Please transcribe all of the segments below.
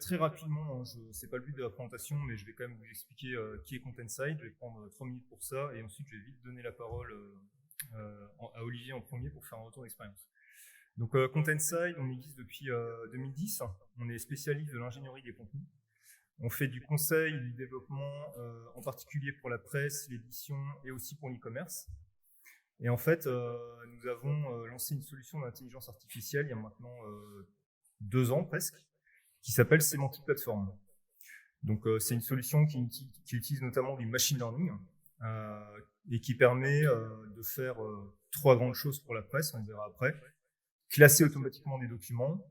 très rapidement, c'est pas le but de la présentation, mais je vais quand même vous expliquer qui est Containside. Je vais prendre 3 minutes pour ça, et ensuite je vais vite donner la parole à Olivier en premier pour faire un retour d'expérience. Donc Containside, on existe depuis 2010. On est spécialiste de l'ingénierie des contenus. On fait du conseil, du développement, en particulier pour la presse, l'édition et aussi pour l'e-commerce. Et en fait, nous avons lancé une solution d'intelligence artificielle il y a maintenant 2 ans presque, qui s'appelle Semantic Platform. Donc c'est une solution qui utilise notamment du machine learning et qui permet de faire 3 grandes choses pour la presse, on verra après. Classer automatiquement des documents,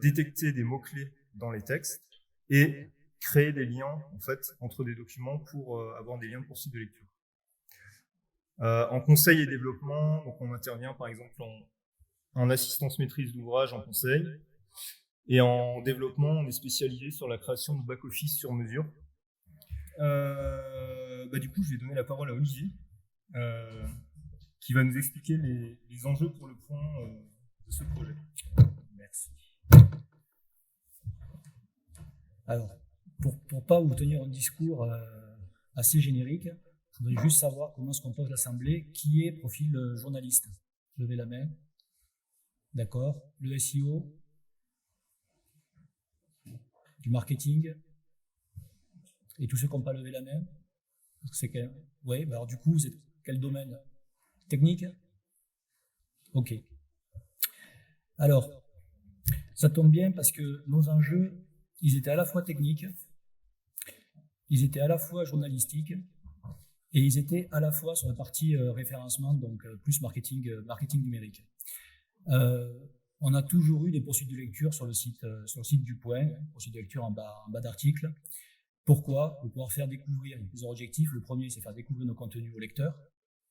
détecter des mots-clés dans les textes et créer des liens en fait, entre des documents pour avoir des liens pour site de lecture. En conseil et développement, donc on intervient par exemple en assistance maîtrise d'ouvrage en conseil, et en développement, on est spécialisé sur la création de back-office sur mesure. Du coup, je vais donner la parole à Olivier, qui va nous expliquer les enjeux pour le point de ce projet. Merci. Alors, pour ne pas vous tenir un discours assez générique, je voudrais juste savoir comment se compose l'assemblée. Qui est profil journaliste? Levez la main. D'accord. Le SEO, du marketing, et tous ceux qui n'ont pas levé la main. C'est quel... Oui, alors du coup, vous êtes quel domaine? Technique? Ok. Alors, ça tombe bien parce que nos enjeux, ils étaient à la fois techniques, ils étaient à la fois journalistiques, et ils étaient à la fois sur la partie référencement, donc plus marketing numérique. On a toujours eu des poursuites de lecture sur le site du Point, poursuites de lecture en bas d'article. Pourquoi? Pour pouvoir faire découvrir, il y a plusieurs objectifs. Le premier, c'est faire découvrir nos contenus aux lecteurs,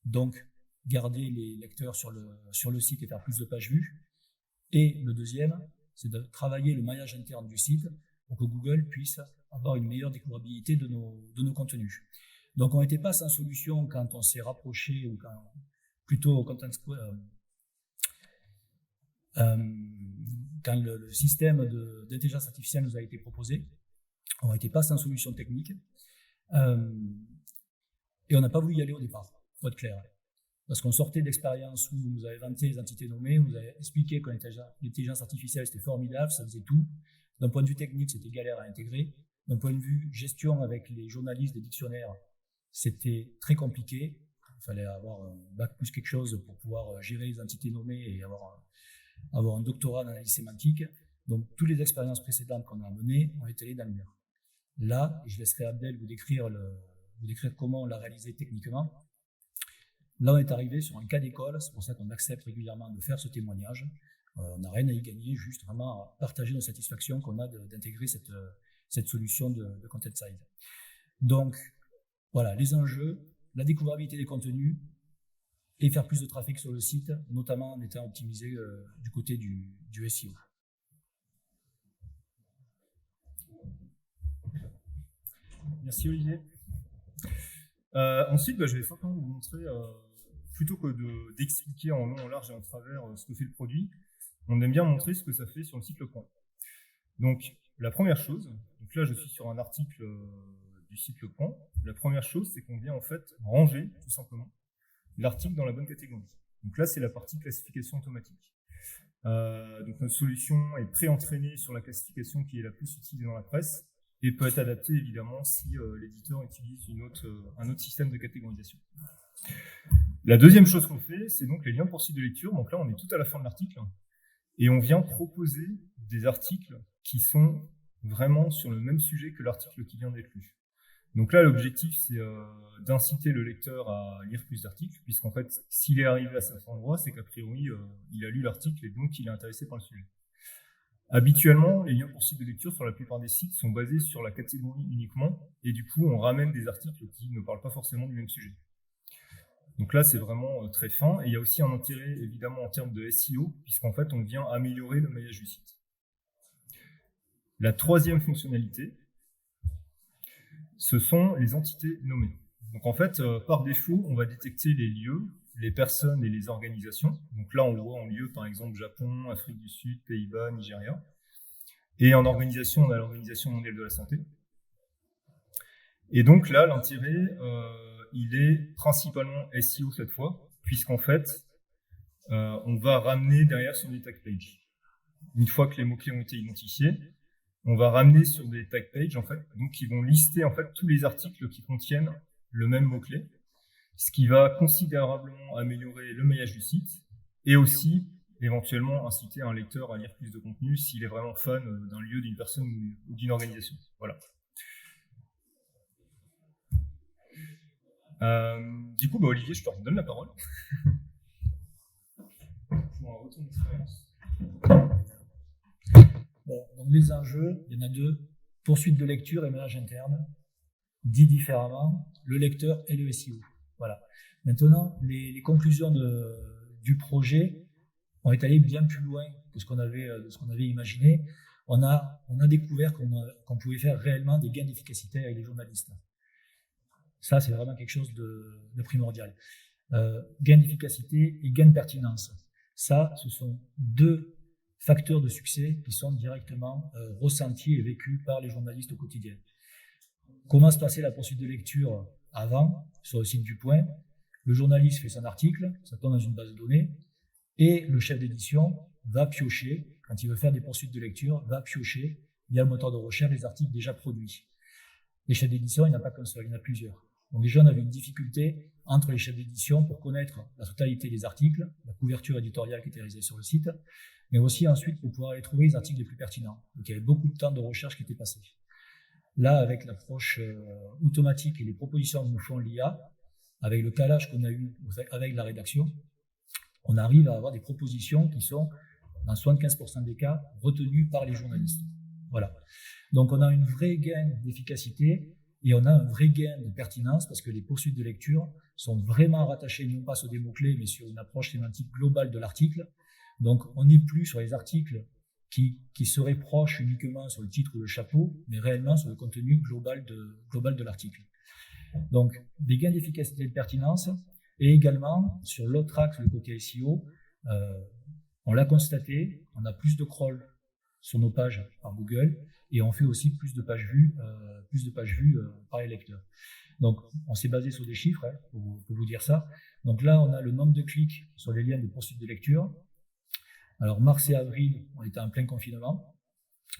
donc garder les lecteurs sur le site et faire plus de pages vues. Et le deuxième, c'est de travailler le maillage interne du site pour que Google puisse avoir une meilleure découvrabilité de nos contenus. Donc on n'était pas sans solution quand on s'est rapproché, ou quand le système d'intelligence artificielle nous a été proposé. On n'était pas sans solution technique, et on n'a pas voulu y aller au départ, pour être clair. Parce qu'on sortait d'expériences où on nous avait vanté les entités nommées, on nous avait expliqué que l'intelligence artificielle c'était formidable, ça faisait tout. D'un point de vue technique, c'était galère à intégrer. D'un point de vue gestion avec les journalistes, les dictionnaires, c'était très compliqué. Il fallait avoir un bac plus quelque chose pour pouvoir gérer les entités nommées et avoir un doctorat d'analyse sémantique. Donc, toutes les expériences précédentes qu'on a menées ont été allées dans le mur. Là, je laisserai Abdel vous décrire comment on l'a réalisé techniquement. Là, on est arrivé sur un cas d'école, c'est pour ça qu'on accepte régulièrement de faire ce témoignage. On n'a rien à y gagner, juste vraiment à partager nos satisfactions qu'on a d'intégrer cette solution de Containside. Donc, voilà, les enjeux, la découvrabilité des contenus et faire plus de trafic sur le site, notamment en étant optimisé du côté du SEO. Merci Olivier. Ensuite, je vais simplement vous montrer, plutôt que d'expliquer en long, en large et en travers ce que fait le produit, on aime bien montrer ce que ça fait sur le site Le Point. Donc, la première chose, donc là je suis sur un article du site Le Point, la première chose c'est qu'on vient en fait ranger tout simplement l'article dans la bonne catégorie. Donc là c'est la partie classification automatique. Donc notre solution est pré-entraînée sur la classification qui est la plus utilisée dans la presse et peut être adaptée évidemment si l'éditeur utilise un autre système de catégorisation. La deuxième chose qu'on fait, c'est donc les liens pour site de lecture. Donc là on est tout à la fin de l'article et on vient proposer des articles qui sont vraiment sur le même sujet que l'article qui vient d'être lu. Donc là, l'objectif, c'est d'inciter le lecteur à lire plus d'articles, puisqu'en fait, s'il est arrivé à cet endroit, c'est qu'a priori, il a lu l'article et donc il est intéressé par le sujet. Habituellement, les liens pour site de lecture sur la plupart des sites sont basés sur la catégorie uniquement, et du coup, on ramène des articles qui ne parlent pas forcément du même sujet. Donc là, c'est vraiment très fin, et il y a aussi un intérêt, évidemment, en termes de SEO, puisqu'en fait, on vient améliorer le maillage du site. La troisième fonctionnalité, ce sont les entités nommées. Donc en fait, par défaut, on va détecter les lieux, les personnes et les organisations. Donc là, on voit en lieu, par exemple, Japon, Afrique du Sud, Pays-Bas, Nigeria. Et en organisation, on a l'Organisation mondiale de la santé. Et donc là, l'intérêt, il est principalement SEO cette fois, puisqu'en fait, on va ramener derrière sur des tag pages. Une fois que les mots-clés ont été identifiés, on va ramener sur des tag pages, en fait, donc qui vont lister en fait tous les articles qui contiennent le même mot-clé, ce qui va considérablement améliorer le maillage du site et aussi éventuellement inciter un lecteur à lire plus de contenu s'il est vraiment fan d'un lieu, d'une personne ou d'une organisation. Voilà. Du coup, Olivier, je te redonne la parole. Pour un retour d'expérience. Bon, donc les enjeux, il y en a deux. Poursuite de lecture et ménage interne. Dit différemment, le lecteur et le SEO. Voilà. Maintenant, les conclusions du projet ont été allées bien plus loin que ce qu'on avait imaginé. On a découvert qu'on pouvait faire réellement des gains d'efficacité avec les journalistes. Ça, c'est vraiment quelque chose de primordial. Gain d'efficacité et gain de pertinence. Ça, ce sont deux facteurs de succès qui sont directement ressentis et vécus par les journalistes au quotidien. Comment se passait la poursuite de lecture avant, sur le site du Point? Le journaliste fait son article, ça tombe dans une base de données, et le chef d'édition va piocher, quand il veut faire des poursuites de lecture, va piocher via le moteur de recherche les articles déjà produits. Les chefs d'édition, il n'y en a pas qu'un seul, il y en a plusieurs. Donc déjà, on avait une difficulté entre les chefs d'édition pour connaître la totalité des articles, la couverture éditoriale qui était réalisée sur le site, mais aussi ensuite pour pouvoir aller trouver les articles les plus pertinents. Donc il y avait beaucoup de temps de recherche qui était passé. Là, avec l'approche automatique et les propositions que nous font l'IA, avec le calage qu'on a eu avec la rédaction, on arrive à avoir des propositions qui sont, dans 75% des cas, retenues par les journalistes. Voilà. Donc on a une vraie gain d'efficacité et on a un vrai gain de pertinence parce que les poursuites de lecture sont vraiment rattachées non pas sur des mots-clés mais sur une approche sémantique globale de l'article. Donc on n'est plus sur les articles qui seraient proches uniquement sur le titre ou le chapeau, mais réellement sur le contenu global de l'article. Donc des gains d'efficacité et de pertinence, et également sur l'autre axe, le côté SEO, on l'a constaté, on a plus de crawl sur nos pages par Google, et on fait aussi plus de pages vues par les lecteurs. Donc, on s'est basé sur des chiffres, pour vous dire ça. Donc là, on a le nombre de clics sur les liens de poursuite de lecture. Alors, mars et avril, on était en plein confinement.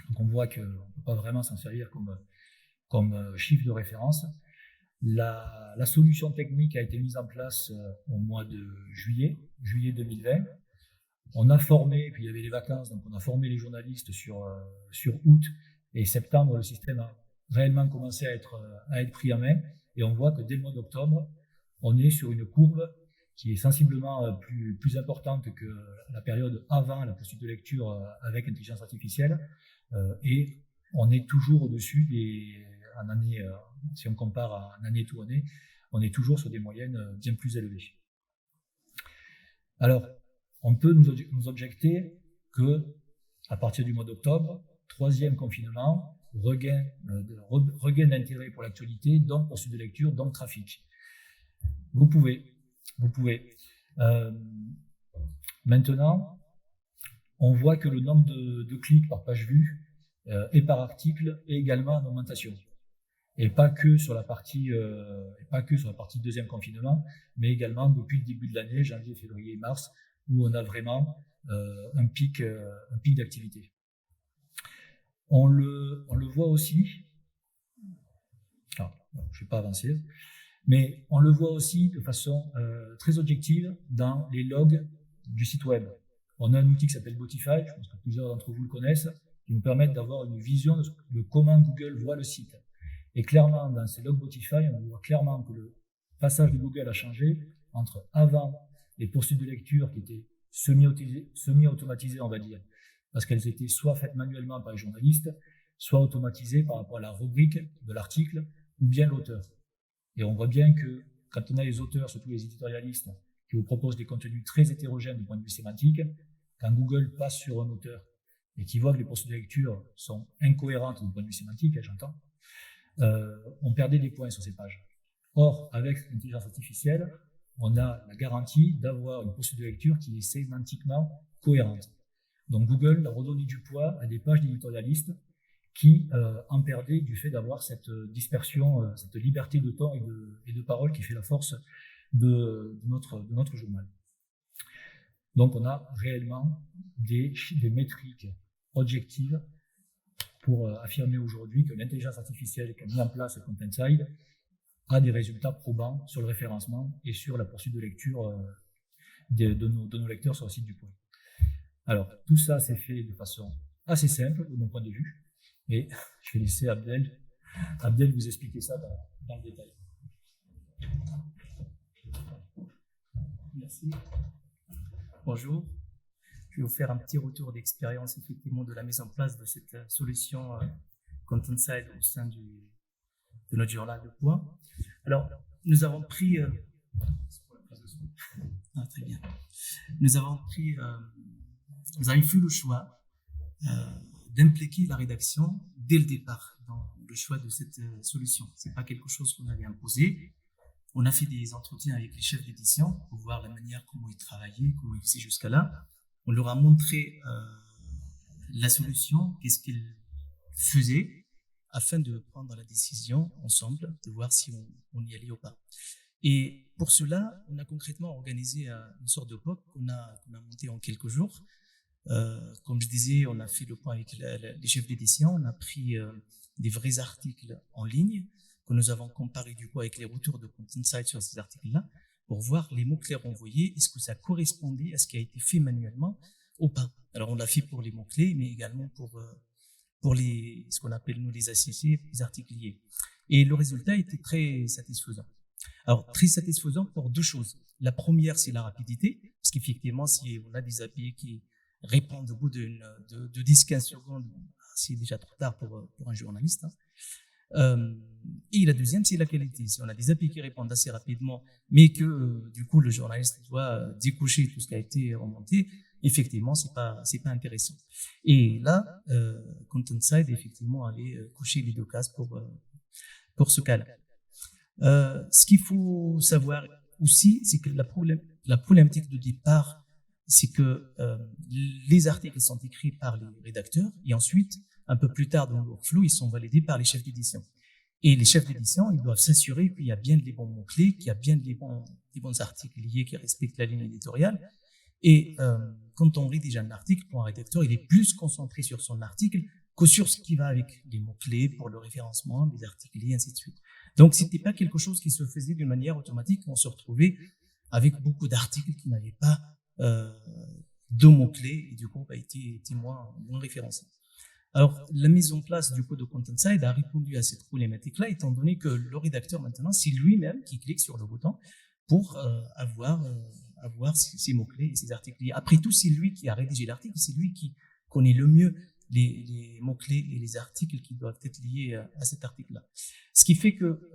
Donc, on voit qu'on ne peut pas vraiment s'en servir comme chiffre de référence. La solution technique a été mise en place au mois de juillet 2020. On a formé, puis il y avait les vacances, donc on a formé les journalistes sur août et septembre. Le système a réellement commencé à être pris en main et on voit que dès le mois d'octobre, on est sur une courbe qui est sensiblement plus importante que la période avant la poursuite de lecture avec intelligence artificielle et on est toujours au-dessus en année, si on compare en année to année, on est toujours sur des moyennes bien plus élevées. Alors, on peut nous objecter que, à partir du mois d'octobre, troisième confinement, regain d'intérêt pour l'actualité, donc poursuite de lecture, donc trafic. Vous pouvez. Maintenant, on voit que le nombre de clics par page vue et par article est également en augmentation. Et pas que sur la partie deuxième confinement, mais également depuis le début de l'année, janvier, février, mars, où on a vraiment un pic d'activité. On le voit aussi, je ne vais pas avancer, mais on le voit aussi de façon très objective dans les logs du site web. On a un outil qui s'appelle Botify, je pense que plusieurs d'entre vous le connaissent, qui nous permet d'avoir une vision de comment Google voit le site. Et clairement, dans ces logs Botify, on voit clairement que le passage de Google a changé entre avant les poursuites de lecture qui étaient semi-automatisées, on va dire, parce qu'elles étaient soit faites manuellement par les journalistes, soit automatisées par rapport à la rubrique de l'article ou bien l'auteur. Et on voit bien que quand on a les auteurs, surtout les éditorialistes, qui vous proposent des contenus très hétérogènes du point de vue sémantique, quand Google passe sur un auteur et qu'il voit que les poursuites de lecture sont incohérentes du point de vue sémantique, j'entends, on perdait des points sur ces pages. Or, avec l'intelligence artificielle, on a la garantie d'avoir une poursuite de lecture qui est sémantiquement cohérente. Donc Google a redonné du poids à des pages d'éditorialistes qui en perdaient du fait d'avoir cette dispersion, cette liberté de temps et de parole qui fait la force de notre journal. Donc on a réellement des métriques objectives pour affirmer aujourd'hui que l'intelligence artificielle qui a mis en place Contentside a des résultats probants sur le référencement et sur la poursuite de lecture de nos lecteurs sur le site du Point. Alors, tout ça s'est fait de façon assez simple, de mon point de vue, et je vais laisser Abdel vous expliquer ça dans le détail. Merci. Bonjour. Je vais vous faire un petit retour d'expérience effectivement de la mise en place de cette solution Contentside au sein de notre journal de Point. Alors, nous avons pris... très bien. Nous avons fait le choix d'impliquer la rédaction dès le départ dans le choix de cette solution. C'est pas quelque chose qu'on avait imposé. On a fait des entretiens avec les chefs d'édition pour voir la manière comment ils travaillaient, comment ils faisaient jusqu'à là. On leur a montré la solution, qu'est-ce qu'ils faisaient, afin de prendre la décision ensemble, de voir si on y allait ou pas. Et pour cela, on a concrètement organisé une sorte de POC qu'on a monté en quelques jours. Comme je disais, on a fait le point avec les chefs d'édition, on a pris des vrais articles en ligne que nous avons comparés du coup avec les retours de Contentside sur ces articles-là pour voir les mots-clés renvoyés, est-ce que ça correspondait à ce qui a été fait manuellement ou pas. Alors on l'a fait pour les mots-clés, mais également pour ce qu'on appelle nous les ACC, les articles liés. Et le résultat était très satisfaisant. Alors, très satisfaisant pour deux choses. La première, c'est la rapidité, parce qu'effectivement, si on a des API qui répondent au bout de 10-15 secondes, c'est déjà trop tard pour un journaliste. Et la deuxième, c'est la qualité. Si on a des API qui répondent assez rapidement, mais que du coup, le journaliste doit décocher tout ce qui a été remonté, effectivement, c'est pas intéressant. Et là, Contentside, effectivement, allait cocher les deux cases pour ce cas-là. Ce qu'il faut savoir aussi, c'est que la problématique de départ, c'est que les articles sont écrits par les rédacteurs et ensuite, un peu plus tard dans le workflow, ils sont validés par les chefs d'édition. Et les chefs d'édition, ils doivent s'assurer qu'il y a bien les bons mots-clés, qu'il y a bien les bons articles liés qui respectent la ligne éditoriale. Et quand on rédige un article pour un rédacteur, il est plus concentré sur son article que sur ce qui va avec les mots-clés pour le référencement, les articles liés, ainsi de suite. Donc, c'était pas quelque chose qui se faisait d'une manière automatique. On se retrouvait avec beaucoup d'articles qui n'avaient pas de mots-clés et du coup, étaient moins référencés. Alors, la mise en place du coup de Contentside a répondu à cette problématique-là, étant donné que le rédacteur maintenant, c'est lui-même qui clique sur le bouton pour avoir ces mots-clés et ces articles liés. Après tout, c'est lui qui a rédigé l'article, c'est lui qui connaît le mieux les mots-clés et les articles qui doivent être liés à cet article-là. Ce qui fait que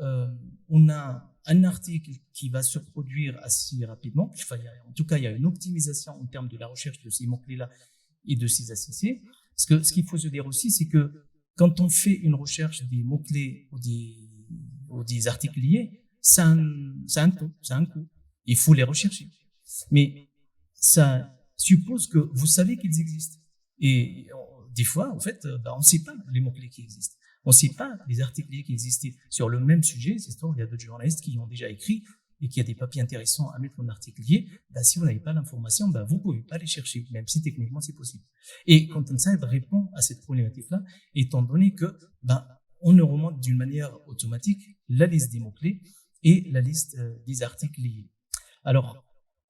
on a un article qui va se produire assez rapidement. Enfin, en tout cas, il y a une optimisation en termes de la recherche de ces mots-clés-là et de ces ACC. Ce qu'il faut se dire aussi, c'est que quand on fait une recherche des mots-clés ou des articles liés, ça a un coût. Il faut les rechercher. Mais ça suppose que vous savez qu'ils existent. Et des fois, en fait, on ne sait pas les mots-clés qui existent. On ne sait pas les articles liés qui existent sur le même sujet. C'est sûr, il y a d'autres journalistes qui ont déjà écrit et qui a des papiers intéressants à mettre en article lié. Si vous n'avez pas l'information, vous ne pouvez pas les chercher, même si techniquement c'est possible. Et Contentside répond à cette problématique-là, étant donné que on ne remonte d'une manière automatique la liste des mots-clés et la liste des articles liés. Alors,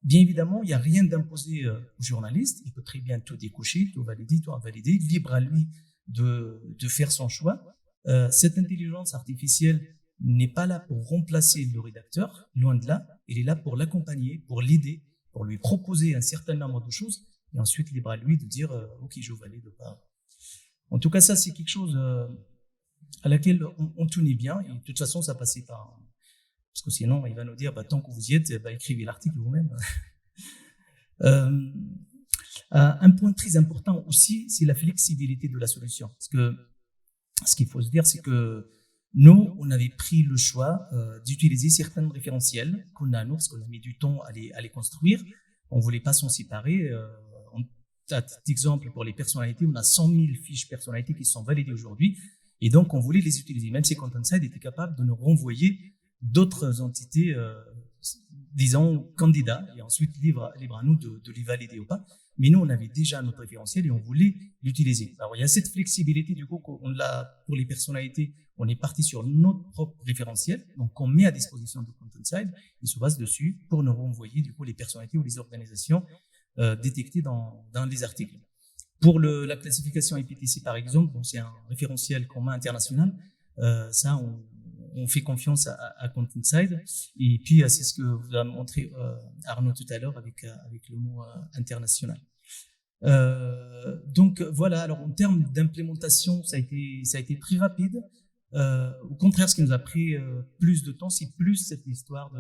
bien évidemment, il n'y a rien d'imposé au journaliste. Il peut très bien tout décocher, tout valider, tout invalider. Libre à lui de faire son choix. Cette intelligence artificielle n'est pas là pour remplacer le rédacteur, loin de là. Elle est là pour l'accompagner, pour l'aider, pour lui proposer un certain nombre de choses. Et ensuite, libre à lui de dire « Ok, je valide ou pas ». En tout cas, ça, c'est quelque chose à laquelle on tenait bien. Et de toute façon, ça passait par... Parce que sinon, il va nous dire, tant que vous y êtes, écrivez l'article vous-même. Un point très important aussi, c'est la flexibilité de la solution. Parce que ce qu'il faut se dire, c'est que nous, on avait pris le choix d'utiliser certains référentiels qu'on a, nous, parce qu'on a mis du temps à les construire. On ne voulait pas s'en séparer. à titre d'exemple, pour les personnalités, on a 100 000 fiches personnalités qui sont validées aujourd'hui. Et donc, on voulait les utiliser. Même si Contentside était capable de nous renvoyer d'autres entités, disons, candidats, et ensuite libre à nous de les valider ou pas. Mais nous, on avait déjà notre référentiel et on voulait l'utiliser. Alors, il y a cette flexibilité, du coup, qu'on l'a pour les personnalités. On est parti sur notre propre référentiel, donc qu'on met à disposition de Contentside. Il se base dessus pour nous renvoyer, du coup, les personnalités ou les organisations détectées dans les articles. Pour la classification IPTC, par exemple, bon, c'est un référentiel commun international. Ça, on fait confiance à Contentside. Et puis, c'est ce que vous a montré Arnaud tout à l'heure avec le mot international. Donc, voilà. Alors, en termes d'implémentation, ça a été très rapide. Au contraire, ce qui nous a pris plus de temps, c'est plus cette histoire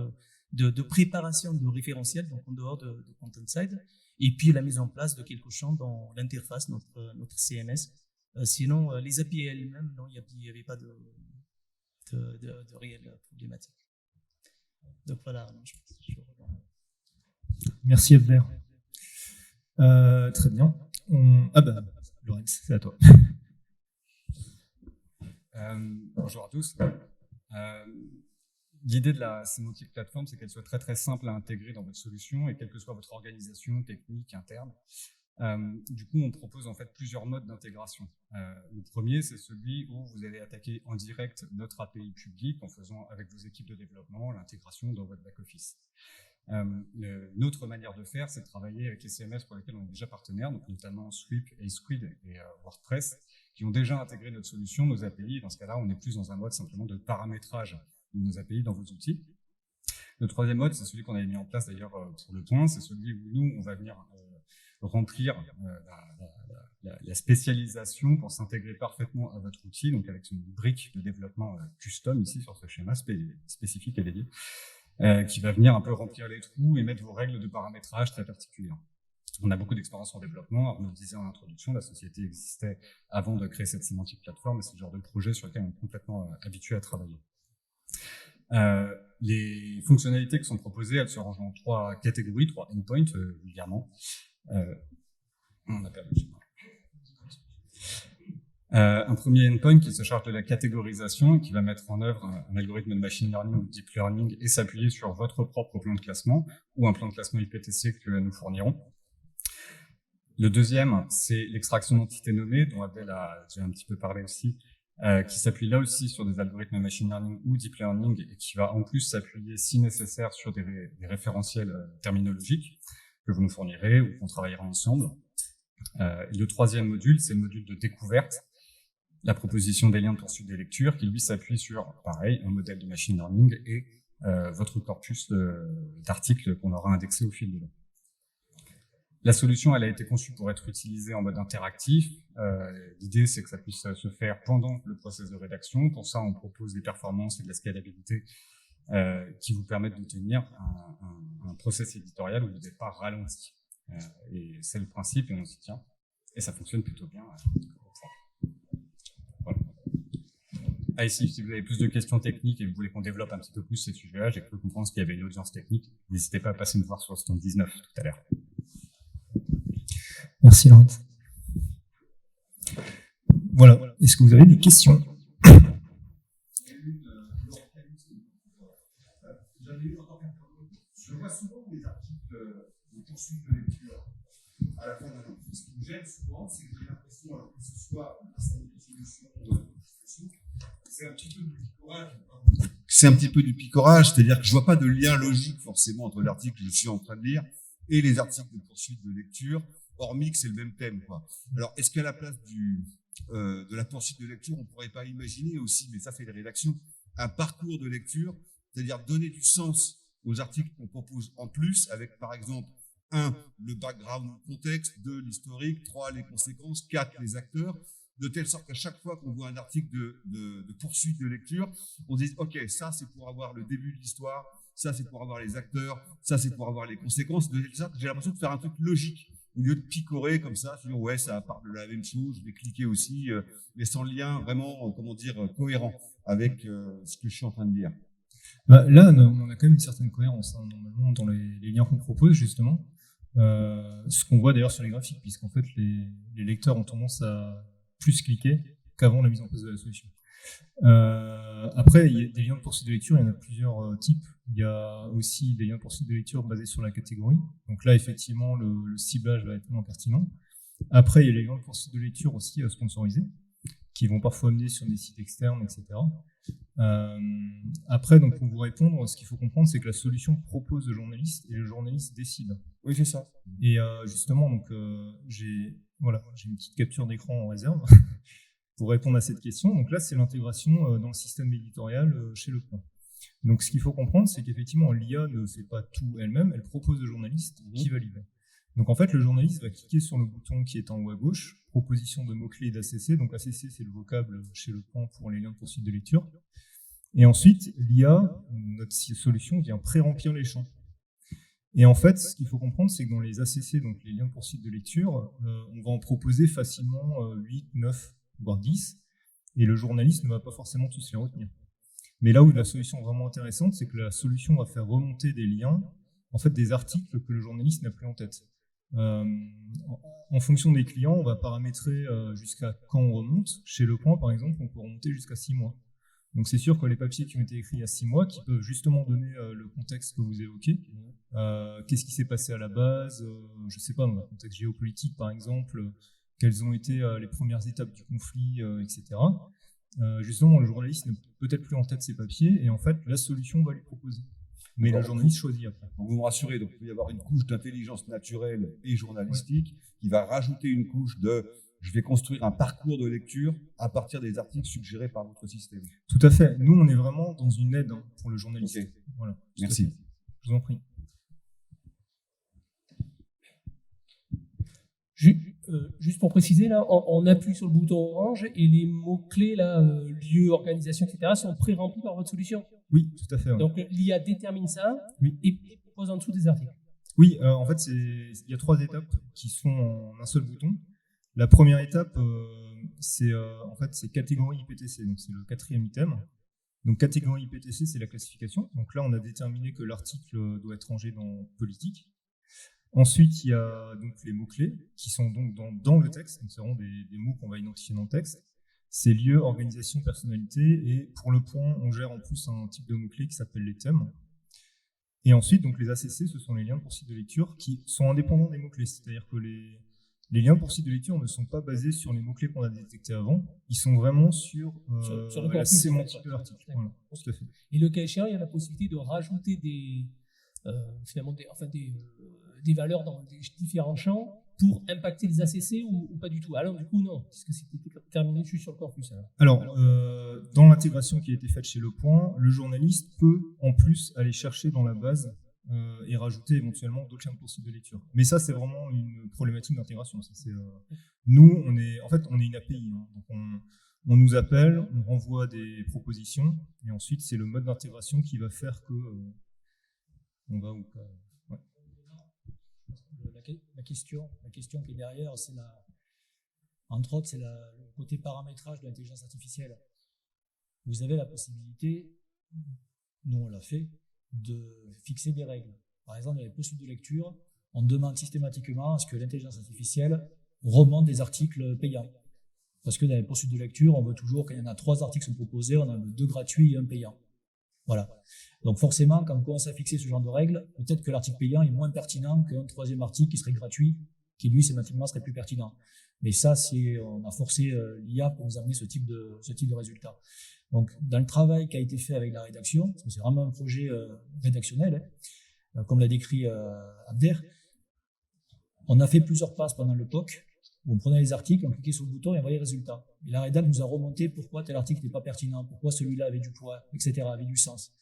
de préparation de référentiel, donc en dehors de Contentside, et puis la mise en place de quelques champs dans l'interface, notre CMS. Sinon, les API elles-mêmes, non, il n'y avait pas de réelle problématique. Donc voilà. Merci Abder. Très bien. Lorenz, c'est à toi. Bonjour à tous. L'idée de la sémantique plateforme, c'est qu'elle soit très très simple à intégrer dans votre solution et quelle que soit votre organisation technique interne. Du coup, on propose en fait plusieurs modes d'intégration. Le premier, c'est celui où vous allez attaquer en direct notre API public en faisant avec vos équipes de développement l'intégration dans votre back-office. Une autre manière de faire, c'est de travailler avec les CMS pour lesquels on est déjà partenaire, donc notamment Sweep, Squid et WordPress, qui ont déjà intégré notre solution, nos API. Dans ce cas-là, on est plus dans un mode simplement de paramétrage de nos API dans vos outils. Le troisième mode, c'est celui qu'on avait mis en place d'ailleurs pour le point, c'est celui où nous, on va venir remplir la spécialisation pour s'intégrer parfaitement à votre outil, donc avec une brique de développement custom ici sur ce schéma spécifique et dédié, qui va venir un peu remplir les trous et mettre vos règles de paramétrage très particulières. On a beaucoup d'expérience en développement. Arnaud le disait en introduction, la société existait avant de créer cette sémantique plateforme, et c'est le genre de projet sur lequel on est complètement habitué à travailler. Les fonctionnalités qui sont proposées, elles se rangent en trois catégories, trois endpoints vulgairement. On a perdu. Un premier endpoint qui se charge de la catégorisation, qui va mettre en œuvre un algorithme de machine learning ou deep learning et s'appuyer sur votre propre plan de classement ou un plan de classement IPTC que nous fournirons. Le deuxième, c'est l'extraction d'entités nommées, dont Abdel a déjà un petit peu parlé aussi, qui s'appuie là aussi sur des algorithmes de machine learning ou deep learning et qui va en plus s'appuyer, si nécessaire, sur des référentiels terminologiques que vous nous fournirez ou qu'on travaillera ensemble. Le troisième module, c'est le module de découverte, la proposition des liens de poursuite des lectures, qui lui s'appuie sur, pareil, un modèle de machine learning et votre corpus d'articles qu'on aura indexé au fil de l'eau. La solution, elle a été conçue pour être utilisée en mode interactif. L'idée, c'est que ça puisse se faire pendant le process de rédaction. Pour ça, on propose des performances et de la scalabilité qui vous permettent de tenir un process éditorial où vous n'êtes pas ralenti. Et c'est le principe et on s'y tient. Et ça fonctionne plutôt bien. Voilà. Ici, si vous avez plus de questions techniques et vous voulez qu'on développe un petit peu plus ces sujets-là, j'ai cru comprendre qu'il y avait une audience technique. N'hésitez pas à passer me voir sur le stand 19 tout à l'heure. Merci Laurent. Voilà. Est-ce que vous avez des questions? Je vois souvent des articles de poursuite de lecture à la fin d'un article. Ce qui me gêne souvent, c'est que j'ai l'impression, alors que ce soit une solution c'est un petit peu du picorage. C'est un petit peu du picorage, c'est-à-dire que je vois pas de lien logique forcément entre l'article que je suis en train de lire et les articles de poursuite de lecture, hormis que c'est le même thème, quoi. Alors, est-ce qu'à la place de la poursuite de lecture, on pourrait pas imaginer aussi, mais ça fait les rédactions, un parcours de lecture, c'est-à-dire donner du sens aux articles qu'on propose en plus, avec par exemple 1, le background, le contexte, 2, l'historique, 3, les conséquences, 4, les acteurs, de telle sorte qu'à chaque fois qu'on voit un article de poursuite de lecture, on dit ok, ça c'est pour avoir le début de l'histoire, ça c'est pour avoir les acteurs, ça c'est pour avoir les conséquences, de telle sorte que j'ai l'impression de faire un truc logique, au lieu de picorer comme ça, se dire ouais ça parle de la même chose, je vais cliquer aussi, mais sans lien vraiment, cohérent avec ce que je suis en train de dire. Là, on a quand même une certaine cohérence, hein, normalement, dans les liens qu'on propose, justement. Ce qu'on voit d'ailleurs sur les graphiques, puisqu'en fait les lecteurs ont tendance à plus cliquer qu'avant la mise en place de la solution. Après, il y a des liens de poursuite de lecture, il y en a plusieurs types. Il y a aussi des liens de poursuite de lecture basés sur la catégorie. Donc là, effectivement, le ciblage va être moins pertinent. Après, il y a les liens de poursuite de lecture aussi sponsorisés, qui vont parfois amener sur des sites externes, etc. Après, donc, pour vous répondre, ce qu'il faut comprendre, c'est que la solution propose le journaliste et le journaliste décide. Oui, c'est ça. Et justement, donc, j'ai une petite capture d'écran en réserve pour répondre à cette question. Donc là, c'est l'intégration dans le système éditorial chez Le Point. Donc, ce qu'il faut comprendre, c'est qu'effectivement, l'IA ne fait pas tout elle-même, elle propose au journaliste qui valide. Donc, en fait, le journaliste va cliquer sur le bouton qui est en haut à gauche, proposition de mots-clés d'ACC. Donc, ACC, c'est le vocable chez Le Point pour les liens de poursuite de lecture. Et ensuite, l'IA, notre solution, vient pré-remplir les champs. Et en fait, ce qu'il faut comprendre, c'est que dans les ACC, donc les liens de poursuite de lecture, on va en proposer facilement 8, 9, voire 10, et le journaliste ne va pas forcément tous les retenir. Mais là où la solution est vraiment intéressante, c'est que la solution va faire remonter des liens, en fait des articles que le journaliste n'a plus en tête. En fonction des clients, on va paramétrer jusqu'à quand on remonte. Chez Le Point, par exemple, on peut remonter jusqu'à 6 mois. Donc c'est sûr que les papiers qui ont été écrits il y a 6 mois, qui peuvent justement donner le contexte que vous évoquez, qu'est-ce qui s'est passé à la base, je sais pas, dans un contexte géopolitique par exemple, quelles ont été les premières étapes du conflit, etc. Justement, le journaliste n'a peut-être plus en tête ces papiers, et en fait, la solution va lui proposer. Mais le journaliste choisit après. Donc vous me rassurez, donc il peut y avoir une couche d'intelligence naturelle et journalistique qui va rajouter une couche de je vais construire un parcours de lecture à partir des articles suggérés par votre système. Tout à fait. Nous, on est vraiment dans une aide pour le journaliste. Okay. Voilà. Merci. Je vous en prie. Juste pour préciser, là, on appuie sur le bouton orange et les mots-clés, là, lieu, organisation, etc., sont pré-remplis par votre solution. Oui, tout à fait. Ouais. Donc, l'IA détermine ça et propose en dessous des articles. Oui, en fait, il y a 3 étapes qui sont en un seul bouton. La première étape, c'est catégorie IPTC, donc c'est le 4e item. Donc, catégorie IPTC, c'est la classification. Donc là, on a déterminé que l'article doit être rangé dans politique. Ensuite, il y a donc les mots-clés qui sont donc dans le texte, donc c'est vraiment des mots qu'on va identifier dans le texte. C'est lieu, organisation, personnalité, et pour Le Point, on gère en plus un type de mots-clés qui s'appelle les thèmes. Et ensuite, donc les ACC, ce sont les liens pour site de lecture qui sont indépendants des mots-clés, c'est-à-dire que les liens pour site de lecture ne sont pas basés sur les mots-clés qu'on a détectés avant, ils sont vraiment sur la sémantique de l'article. Voilà, tout à fait. Et le cas échéant, il y a la possibilité de rajouter des valeurs dans des différents champs pour impacter les ACC ou pas du tout. Alors du coup, non, puisque c'était terminé juste sur le corpus. Alors, dans l'intégration qui a été faite chez Le Point, le journaliste peut en plus aller chercher dans la base et rajouter éventuellement d'autres liens de poursuite de lecture. Mais ça, c'est vraiment une problématique d'intégration. Nous, on est une API. Hein, donc on nous appelle, on renvoie des propositions, et ensuite, c'est le mode d'intégration qui va faire que on va ou pas. Ouais. La question qui est derrière, entre autres, c'est le côté paramétrage de l'intelligence artificielle. Vous avez la possibilité, nous on l'a fait, de fixer des règles. Par exemple, dans les poursuites de lecture, on demande systématiquement à ce que l'intelligence artificielle remonte des articles payants. Parce que dans les poursuites de lecture, on veut toujours, quand il y en a 3 articles qui sont proposés, on en veut 2 gratuits et 1 payant. Voilà. Donc forcément, quand on commence à fixer ce genre de règles, peut-être que l'article payant est moins pertinent qu'un 3e article qui serait gratuit, qui lui, sémantiquement, serait plus pertinent. Mais ça, on a forcé l'IA pour nous amener ce type de résultat. Donc, dans le travail qui a été fait avec la rédaction, parce que c'est vraiment un projet rédactionnel, comme l'a décrit Abder, on a fait plusieurs passes pendant le POC, où on prenait les articles, on cliquait sur le bouton et on voyait les résultats. Et la rédac nous a remonté pourquoi tel article n'était pas pertinent, pourquoi celui-là avait du poids, etc., avait du sens.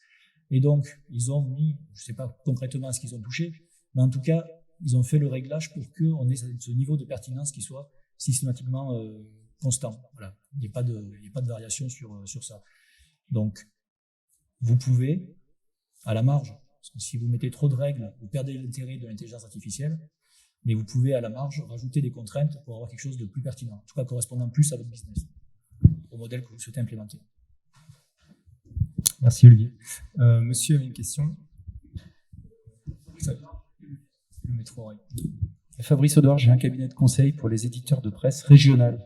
Et donc, ils ont mis, je ne sais pas concrètement ce qu'ils ont touché, mais en tout cas, ils ont fait le réglage pour qu'on ait ce niveau de pertinence qui soit systématiquement constant. Voilà. Il n'y a pas de variation sur ça. Donc, vous pouvez, à la marge, parce que si vous mettez trop de règles, vous perdez l'intérêt de l'intelligence artificielle, mais vous pouvez, à la marge, rajouter des contraintes pour avoir quelque chose de plus pertinent, en tout cas correspondant plus à votre business, au modèle que vous souhaitez implémenter. Merci Olivier. Monsieur avait une question. métro-oreille. Fabrice Audouard, j'ai un cabinet de conseil pour les éditeurs de presse régionale.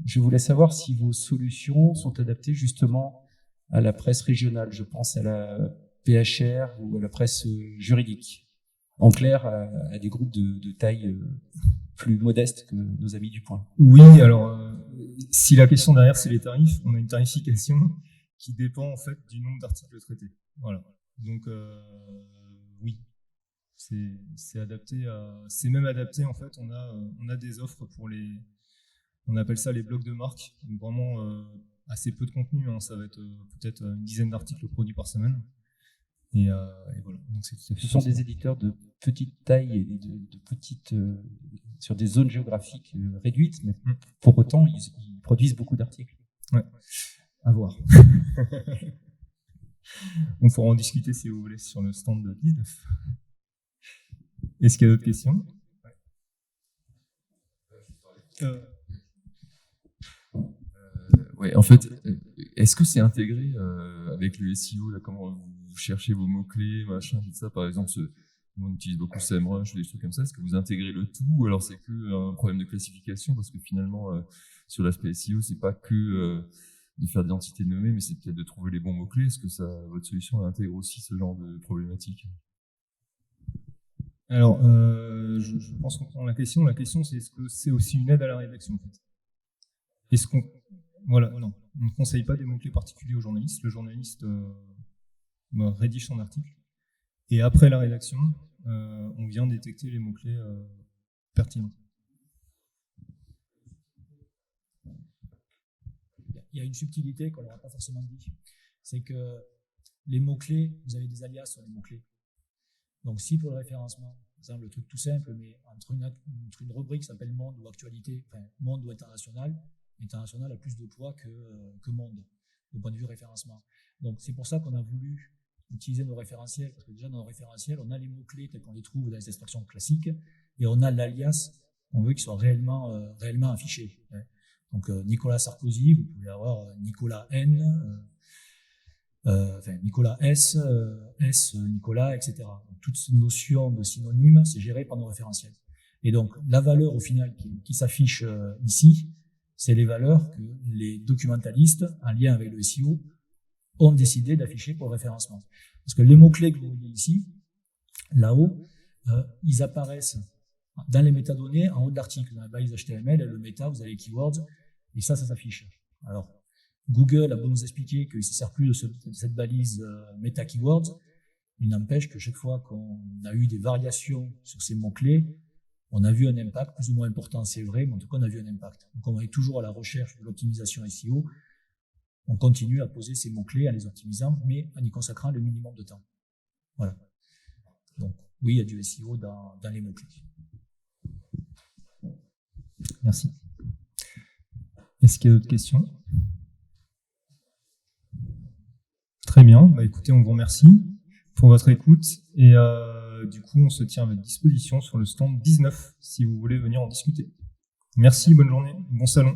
Je voulais savoir si vos solutions sont adaptées justement à la presse régionale. Je pense à la PHR ou à la presse juridique. En clair, à des groupes de taille plus modeste que nos amis du Point. Oui, alors si la question derrière c'est les tarifs, on a une tarification qui dépend en fait du nombre d'articles traités. Voilà. Donc oui, c'est adapté c'est même adapté en fait. On a des offres pour on appelle ça les blocs de marque. Donc vraiment assez peu de contenu. Hein, ça va être peut-être une dizaine d'articles produits par semaine. Et voilà. Donc c'est tout à fait Ce sont des éditeurs de petite taille et de petites sur des zones géographiques réduites, mais pour autant ils produisent beaucoup d'articles. Ouais. À voir. On pourra en discuter si vous voulez sur le stand de 19. Est-ce qu'il y a d'autres questions? Ouais, en fait, est-ce que c'est intégré avec le SEO, là, comment vous cherchez vos mots-clés, machin, tout ça, par exemple, on utilise beaucoup SEMrush, des trucs comme ça, est-ce que vous intégrez le tout, ou alors c'est que un problème de classification, parce que finalement, sur l'aspect SEO, c'est pas que de faire des entités nommées, mais c'est peut-être de trouver les bons mots-clés. Est-ce que votre solution intègre aussi ce genre de problématique? Alors, je pense qu'on prend la question. La question, c'est est-ce que c'est aussi une aide à la rédaction, en fait? Est-ce qu'on... Voilà, non. On ne conseille pas des mots-clés particuliers au journaliste. Le journaliste rédige son article. Et après la rédaction, on vient détecter les mots-clés pertinents. Il y a une subtilité qu'on n'aura pas forcément dit. C'est que les mots-clés, vous avez des alias sur les mots-clés. Donc si pour le référencement, par exemple le truc tout simple, mais entre une rubrique qui s'appelle monde ou actualité, enfin monde ou international a plus de poids que monde, du point de vue référencement. Donc c'est pour ça qu'on a voulu utiliser nos référentiels, parce que déjà dans nos référentiels, on a les mots-clés tels qu'on les trouve dans les extractions classiques, et on a l'alias qu'on veut qu'ils soient réellement affichés. Donc Nicolas Sarkozy, vous pouvez avoir Nicolas N, Nicolas S, Nicolas, etc. Donc, toute cette notion de synonyme, c'est géré par nos référentiels. Et donc la valeur au final qui s'affiche ici, c'est les valeurs que les documentalistes, en lien avec le SEO, ont décidé d'afficher pour le référencement. Parce que les mots-clés que vous voyez ici, là-haut, ils apparaissent dans les métadonnées en haut de l'article. Dans la balise HTML, le méta, vous avez les keywords, et ça s'affiche. Alors, Google a beau nous expliquer qu'il ne se sert plus de cette balise méta keywords, il n'empêche que chaque fois qu'on a eu des variations sur ces mots-clés, on a vu un impact plus ou moins important, c'est vrai, mais en tout cas on a vu un impact. Donc on est toujours à la recherche de l'optimisation SEO, on continue à poser ces mots-clés en les optimisant, mais en y consacrant le minimum de temps. Voilà. Donc oui, il y a du SEO dans les mots-clés. Merci. Est-ce qu'il y a d'autres questions? Très bien. Bah, écoutez, on vous remercie pour votre écoute et du coup, on se tient à votre disposition sur le stand 19 si vous voulez venir en discuter. Merci, bonne journée, bon salon.